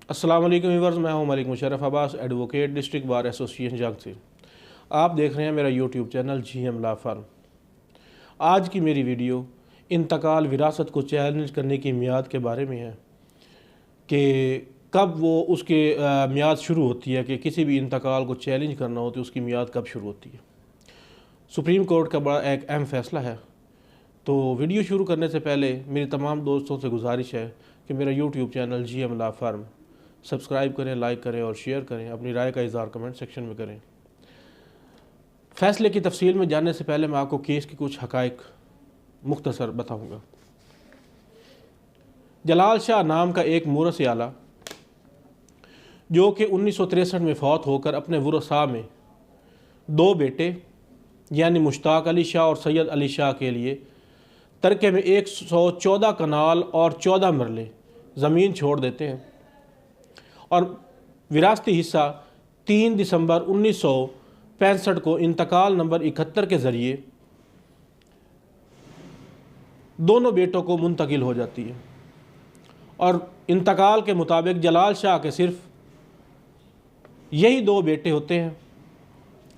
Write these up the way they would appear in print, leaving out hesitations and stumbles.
अस्सलाम वालेकुम व्यूअर्स, मैं हूं Malik Musharraf Abbas, advocate, district bar association जंग से। आप देख रहे हैं मेरा YouTube channel GM law firm. आज की मेरी वीडियो इंतकाल विरासत को चैलेंज करने की मियाद के बारे में है कि कब वो उसके मियाद शुरू होती है, कि किसी भी इंतकाल को चैलेंज करना हो तो उसकी मियाद कब शुरू होती है। सुप्रीम कोर्ट का बड़ा एक अहम फ़ैसला है। तो वीडियो शुरू करने से पहले मेरी तमाम दोस्तों से गुजारिश है कि मेरा YouTube channel GM law firm subscribe करें, लाइक करें और शेयर करें। अपनी राय का इज़हार कमेंट सेक्शन में करें। फ़ैसले की तफसील में जानने से पहले मैं आपको केस की कुछ हक़ाइक़ मुख्तसर बताऊँगा। जलाल शाह नाम का एक मुरस आला जो कि 1963 में फ़ौत होकर अपने वरसा में दो बेटे यानी मुश्ताक अली शाह और सैयद अली शाह के लिए तरके में 114 कनाल और 14 मरले ज़मीन छोड़ देते हैं और विरासती हिस्सा 3 दिसंबर 1965 को इंतकाल नंबर 71 के ज़रिए दोनों बेटों को मुंतकिल हो जाती है। और इंतकाल के मुताबिक जलाल शाह के सिर्फ यही दो बेटे होते हैं,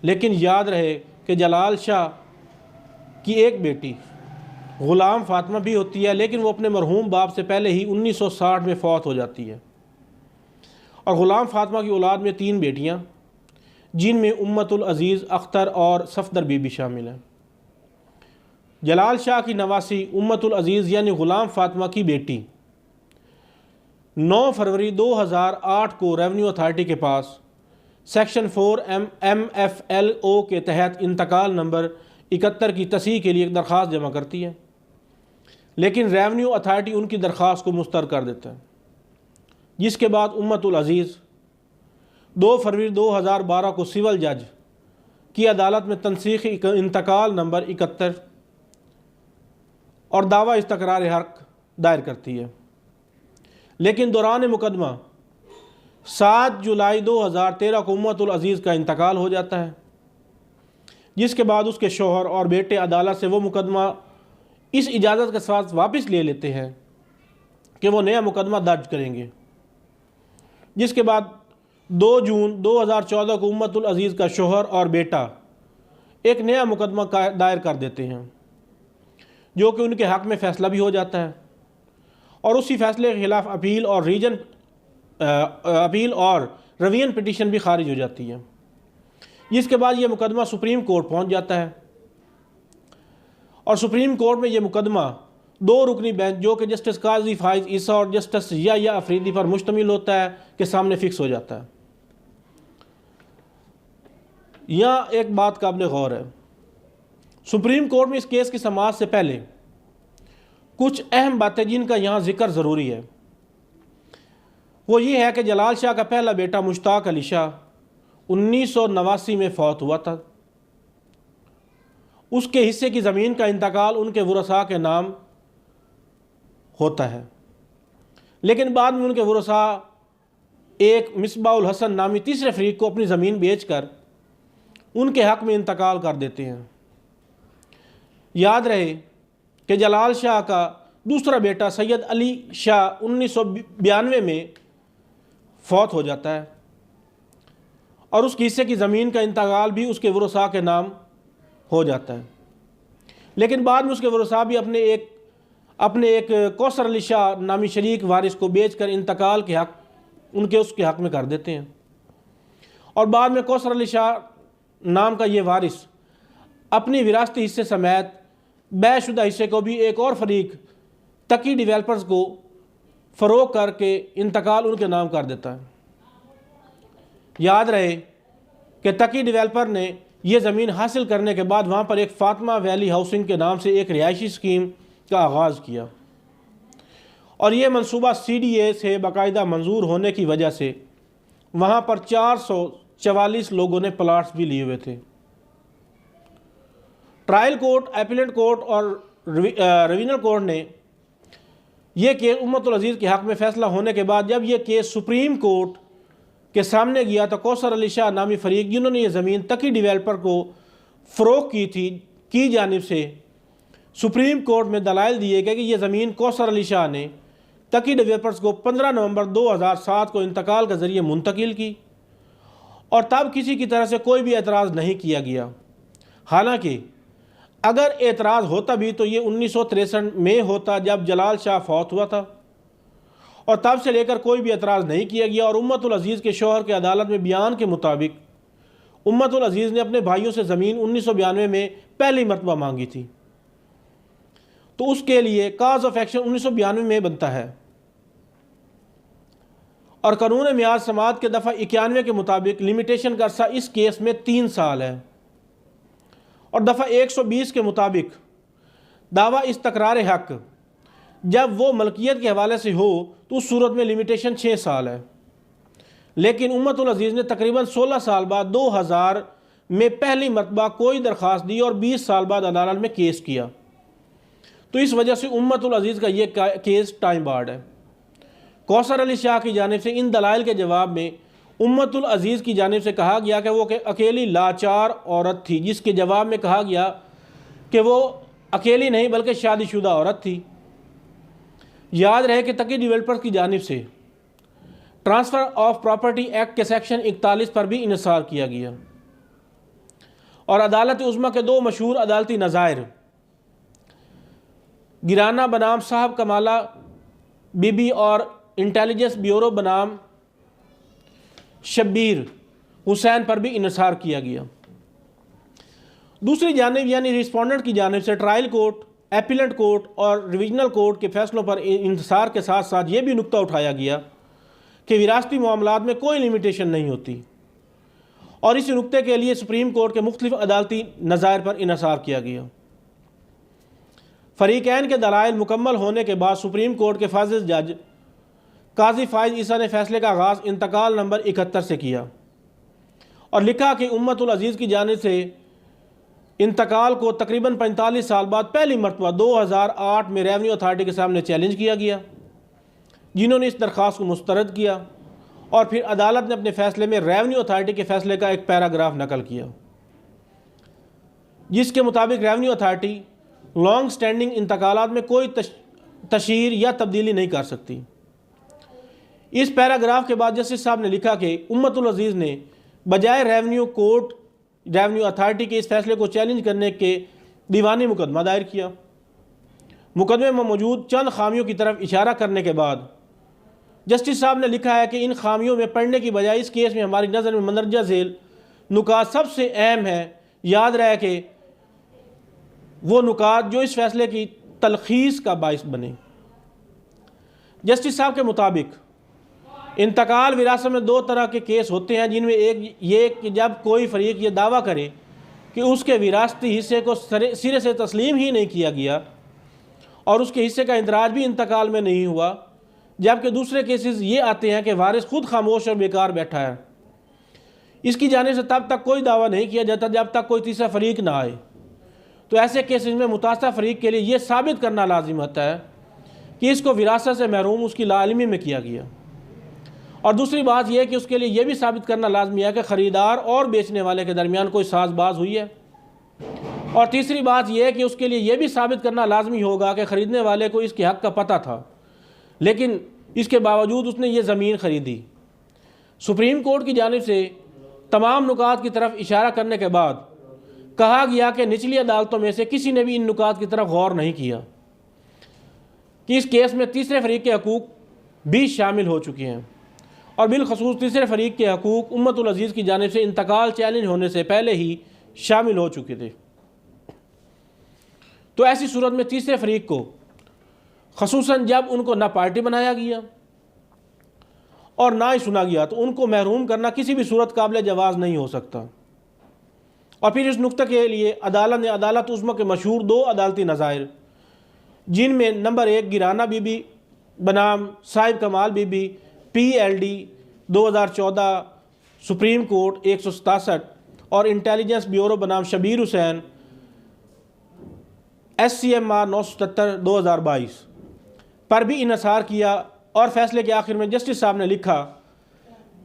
लेकिन याद रहे कि जलाल शाह की एक बेटी ग़ुलाम फ़ातिमा भी होती है, लेकिन वो अपने मरहूम बाप से पहले ही 1960 में फ़ौत हो जाती है। और ग़ुलाम फ़ातिमा की औलाद में 3 बेटियां, जिनमें उम्मतुल अज़ीज़, अख्तर और सफ़दर बीबी शामिल हैं। जलाल शाह की नवासी उम्मतुल अज़ीज़ यानी ग़ुलाम फ़ातिमा की बेटी 9 फरवरी 2008 को रेवेन्यू अथॉरिटी के पास सेक्शन 4 MFLO के तहत इंतकाल नंबर 71 की तस्हीह के लिए एक दरख्वास्त जमा करती है, लेकिन रेवेन्यू अथॉरिटी उनकी दरख्वास्त को मुस्तरद कर देता है, जिसके बाद उम्मतुल अज़ीज़ 2 फरवरी 2012 को सिविल जज की अदालत में तनसीख इंतकाल नंबर 71 और दावा इस्तक़रार हक़ दायर करती है। लेकिन दौरान मुकदमा 7 जुलाई 2013 को उम्मतुल अज़ीज़ का इंतकाल हो जाता है, जिसके बाद उसके शोहर और बेटे अदालत से वो मुकदमा इस इजाज़त के साथ वापस ले लेते हैं कि वो नया मुकदमा दर्ज करेंगे। जिसके बाद 2 जून 2014 को उम्मतुल अज़ीज़ का शोहर और बेटा एक नया मुकदमा दायर कर देते हैं, जो कि उनके हक़ में फ़ैसला भी हो जाता है और उसी फ़ैसले के ख़िलाफ़ अपील और रिवीजन पिटीशन भी खारिज हो जाती है। जिसके बाद ये मुकदमा सुप्रीम कोर्ट पहुंच जाता है और सुप्रीम कोर्ट में ये मुकदमा 2 रुकनी बेंच, जो कि जस्टिस काजी फाइज ईसा और जस्टिस या अफरीदी पर मुश्तमिल होता है, के सामने फ़िक्स हो जाता है। यहाँ एक बात काबिल गौर है, सुप्रीम कोर्ट में इस केस की समाअत से पहले कुछ अहम बातें जिनका यहाँ ज़िक्र ज़रूरी है, वो ये है कि जलाल शाह का पहला बेटा मुश्ताक अली शाह 1989 में फ़ौत हुआ था। उसके हिस्से की ज़मीन का इंतकाल उनके वरसा के नाम होता है, लेकिन बाद में उनके वरसा एक मिसबाउल हसन नामी तीसरे फरीक को अपनी ज़मीन बेचकर उनके हक़ में इंतकाल कर देते हैं। याद रहे कि जलाल शाह का दूसरा बेटा सैयद अली शाह 1992 में फ़ौत हो जाता है और उसके हिस्से की ज़मीन का इंतकाल भी उसके वरसा के नाम हो जाता है, लेकिन बाद में उसके वरसा भी अपने एक कौसर अली शाह नामी शरीक वारिस को बेचकर इंतकाल के हक़ उसके हक़ में कर देते हैं। और बाद में कौसर अली शाह नाम का ये वारिस अपनी विरासती हिस्से समेत बैशुदा हिस्से को भी एक और फरीक तकी डेवलपर्स को फ़रोग़ करके इंतकाल उनके नाम कर देता है। याद रहे कि तकी डेवलपर ने यह ज़मीन हासिल करने के बाद वहाँ पर एक फ़ातिमा वैली हाउसिंग के नाम से एक रिहायशी स्कीम का आगाज़ किया और ये मनसूबा CDA से बाकायदा मंजूर होने की वजह से वहाँ पर 444 लोगों ने प्लाट्स भी लिए हुए थे। ट्रायल कोर्ट, अपीलेट कोर्ट और रिवीजनल कोर्ट ने यह केस उम्मतुल अज़ीज़ के हक़ में फ़ैसला होने के बाद जब यह केस सुप्रीम कोर्ट के सामने गया तो कौसर अली शाह नामी फरीक, जिन्होंने ये ज़मीन तकी डेवलपर को फ़रोग़ की थी, की जानिब से सुप्रीम कोर्ट में दलाइल दिए गए कि यह ज़मीन कौसर अली शाह ने तकी डेवलपर्स को 15 नवंबर 2007 को इंतकाल के ज़रिए मुंतकिल की और तब किसी की तरफ से कोई भी एतराज़ नहीं किया गया। हालांकि अगर एतराज़ होता भी तो ये 1963 में होता जब जलाल शाह फौत हुआ था, और तब से लेकर कोई भी एतराज़ नहीं किया गया। और उम्मतुल अज़ीज़ के शौहर के अदालत में बयान के मुताबिक उम्मतुल अज़ीज़ ने अपने भाइयों से ज़मीन 1992 में पहली मरतबा मांगी थी, तो उसके लिए काज ऑफ एक्शन 1992 में बनता है। और कानून मियाद समात के दफ़ा 91 के मुताबिक लिमिटेशन का अर्सा इस केस में 3 साल है, और दफ़ा 120 के मुताबिक दावा इस्तक़रार हक़ जब वो मलकियत के हवाले से हो तो उस सूरत में लिमिटेशन 6 साल है। लेकिन उम्मतुल अज़ीज़ ने तकरीबन 16 साल बाद 2000 में पहली मरतबा कोई दरख्वास्त दी और 20 साल बाद अदालत में केस किया, तो इस वजह से उम्मतुल अज़ीज़ का ये केस टाइम बार्ड है। कौसर अली शाह की जानिब से इन दलाइल के जवाब में उम्मतुल अज़ीज़ की जानिब से कहा गया कि वो अकेली लाचार औरत थी, जिसके जवाब में कहा गया कि वो अकेली नहीं बल्कि शादीशुदा औरत थी। याद रहे कि तकी डेवलपर्स की जानिब से ट्रांसफ़र ऑफ प्रॉपर्टी एक्ट के सेक्शन 41 पर भी इन्सार किया गया, और अदालत उज़्मा के 2 मशहूर अदालती नज़ायर गिराना बनाम साहब कमाला बीबी और इंटेलिजेंस ब्यूरो बनाम शब्बीर हुसैन पर भी इन्सार किया गया। दूसरी जानिब यानी रिस्पोंडेंट की जानिब से ट्रायल कोर्ट, एपीलेट कोर्ट और रिविजनल कोर्ट के फैसलों पर इंतसार के साथ साथ ये भी नुक्ता उठाया गया कि विरासती मामलात में कोई लिमिटेशन नहीं होती, और इस नुक्ते के लिए सुप्रीम कोर्ट के मुख्तलिफ अदालती नज़ायर पर इन्सार किया गया। फरीकैन के दलाइल मुकम्मल होने के बाद सुप्रीम कोर्ट के फाजिल जज काजी फाइज ईसा ने फैसले का आगाज़ इंतकाल नंबर 71 से किया और लिखा कि उम्मतुल अज़ीज़ की जानिब से इंतकाल को तकरीबन 45 साल बाद पहली मरतबा 2008 में रेवेन्यू अथॉरिटी के सामने चैलेंज किया गया, जिन्होंने इस दरख्वास्त को मुस्तरद किया, और फिर अदालत ने अपने फैसले में रेवेन्यू अथॉरिटी के फैसले का एक पैराग्राफ नकल किया, जिसके मुताबिक रेवेन्यू अथॉरिटी लॉन्ग स्टैंडिंग इंतकालात में कोई तशहीर या तब्दीली नहीं कर सकती। इस पैराग्राफ के बाद जस्टिस साहब ने लिखा कि उम्मतुल अज़ीज़ ने बजाय रेवेन्यू अथॉरिटी के इस फैसले को चैलेंज करने के दीवानी मुकदमा दायर किया। मुकदमे में मौजूद चंद खामियों की तरफ इशारा करने के बाद जस्टिस साहब ने लिखा है कि इन खामियों में पढ़ने की बजाय इस केस में हमारी नज़र में मंदरजा झेल नुकात सबसे अहम है। याद रहे कि वो नुकात जो इस फैसले की तलखीस का बाइस बने। जस्टिस साहब के मुताबिक इंतकाल विरासत में 2 तरह के केस होते हैं, जिनमें एक ये कि जब कोई फरीक ये दावा करे कि उसके विरासती हिस्से को सिरे से तस्लीम ही नहीं किया गया और उसके हिस्से का इंदराज भी इंतकाल में नहीं हुआ, जबकि दूसरे केसेस ये आते हैं कि वारिस खुद खामोश और बेकार बैठा है, इसकी जाने से तब तक कोई दावा नहीं किया जाता जब तक कोई तीसरा फरीक ना आए। तो ऐसे केसेस में मुतासरा फरीक के लिए ये साबित करना लाजिम होता है कि इसको विरासत से महरूम उसकी लाइलमी में किया गया, और दूसरी बात यह है कि उसके लिए यह भी साबित करना लाजमी है कि ख़रीदार और बेचने वाले के दरमियान कोई साजबाज हुई है, और तीसरी बात यह है कि उसके लिए यह भी साबित करना लाजमी होगा कि ख़रीदने वाले को इसके हक़ का पता था, लेकिन इसके बावजूद उसने ये ज़मीन ख़रीदी। सुप्रीम कोर्ट की जानिब से तमाम नुकात की तरफ इशारा करने के बाद कहा गया कि निचली अदालतों में से किसी ने भी इन नुकात की तरफ गौर नहीं किया कि इस केस में तीसरे फरीक के हकूक़ भी शामिल हो चुके हैं, और बिलखसूस तीसरे फरीक के हकूक़ उम्मतुल अज़ीज़ की जानिब से इंतकाल चैलेंज होने से पहले ही शामिल हो चुके थे। तो ऐसी सूरत में तीसरे फरीक को खसूसन जब उनको ना पार्टी बनाया गया और ना ही सुना गया तो उनको महरूम करना किसी भी सूरत काबिल जवाज़ नहीं हो सकता। और फिर इस नुक्ते के लिए अदालत ने अदालत उज़्मा के मशहूर 2 अदालती नज़ायर, जिनमें नंबर 1 गिराना बीबी बनाम साहिब कमाल बीबी PLD 2014 सुप्रीम कोर्ट 167 और इंटेलिजेंस ब्यूरो बनाम शब्बीर हुसैन SCMR 977 2022 पर भी इन्सार किया, और फैसले के आखिर में जस्टिस साहब ने लिखा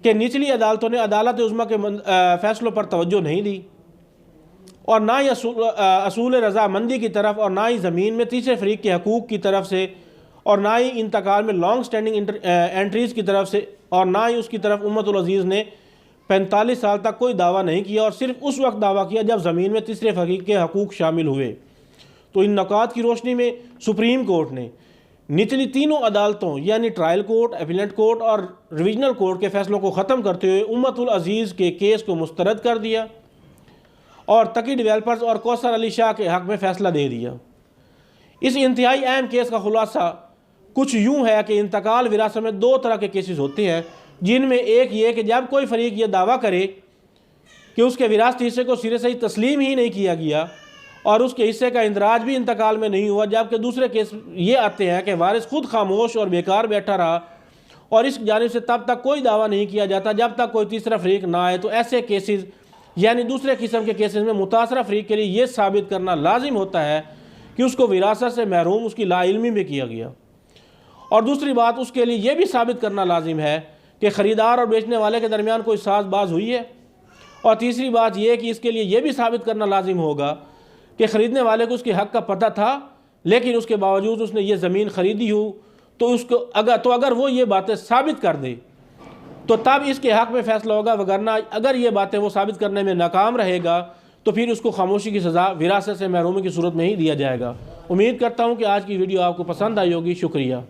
कि निचली अदालतों ने अदालत उज़्मा के फैसलों पर तवज्जो नहीं दी और ना ही असूल रज़ामंदी की तरफ और ना ही ज़मीन में तीसरे फरीक के हकूक़ की तरफ से और ना ही इंतकाल में लॉन्ग स्टैंडिंग एंट्रीज़ की तरफ से, और ना ही उसकी तरफ उम्मतुल अज़ीज़ ने 45 साल तक कोई दावा नहीं किया, और सिर्फ उस वक्त दावा किया जब ज़मीन में तीसरे फ़रीक के हकूक़ शामिल हुए। तो इन नुकात की रोशनी में सुप्रीम कोर्ट ने निचली तीनों अदालतों यानी ट्रायल कोर्ट, अपीलेट कोर्ट और रिविजनल कोर्ट के फैसलों को ख़त्म करते हुए उम्मतुल अज़ीज़ के केस को मुस्तरद कर दिया और तकी डेवलपर्स और कौसर अली शाह के हक़ में फ़ैसला दे दिया। इस इंतहाई अहम केस का खुलासा कुछ यूँ है कि इंतकाल विरासत में दो तरह के केसेस होते हैं, जिनमें एक ये कि जब कोई फ़रीक ये दावा करे कि उसके विरासती हिस्से को सिरे से ही तस्लीम ही नहीं किया गया और उसके हिस्से का इंदराज भी इंतकाल में नहीं हुआ, जबकि दूसरे केस ये आते हैं कि वारिस खुद खामोश और बेकार बैठा रहा और इस जानिब से तब तक कोई दावा नहीं किया जाता जब तक कोई तीसरा फ़रीक ना आए। तो ऐसे केसेस यानी दूसरे किस्म के केसेस में मुतासरा फ़रीक के लिए ये साबित करना लाजिम होता है कि उसको विरासत से महरूम उसकी लाइल्मी में किया गया, और दूसरी बात उसके लिए यह भी साबित करना लाजिम है कि ख़रीदार और बेचने वाले के दरमियान कोई साज़बाज हुई है, और तीसरी बात यह कि इसके लिए यह भी साबित करना लाजिम होगा कि ख़रीदने वाले को उसके हक़ का पता था लेकिन उसके बावजूद उसने ये ज़मीन ख़रीदी हो, तो उसको अगर वो ये बातें साबित कर दे तो तब इसके हक़ में फ़ैसला होगा, वगरना अगर ये बातें वो साबित करने में नाकाम रहेगा तो फिर उसको खामोशी की सज़ा विरासत से महरूमी की सूरत में ही दिया जाएगा। उम्मीद करता हूँ कि आज की वीडियो आपको पसंद आई होगी। शुक्रिया।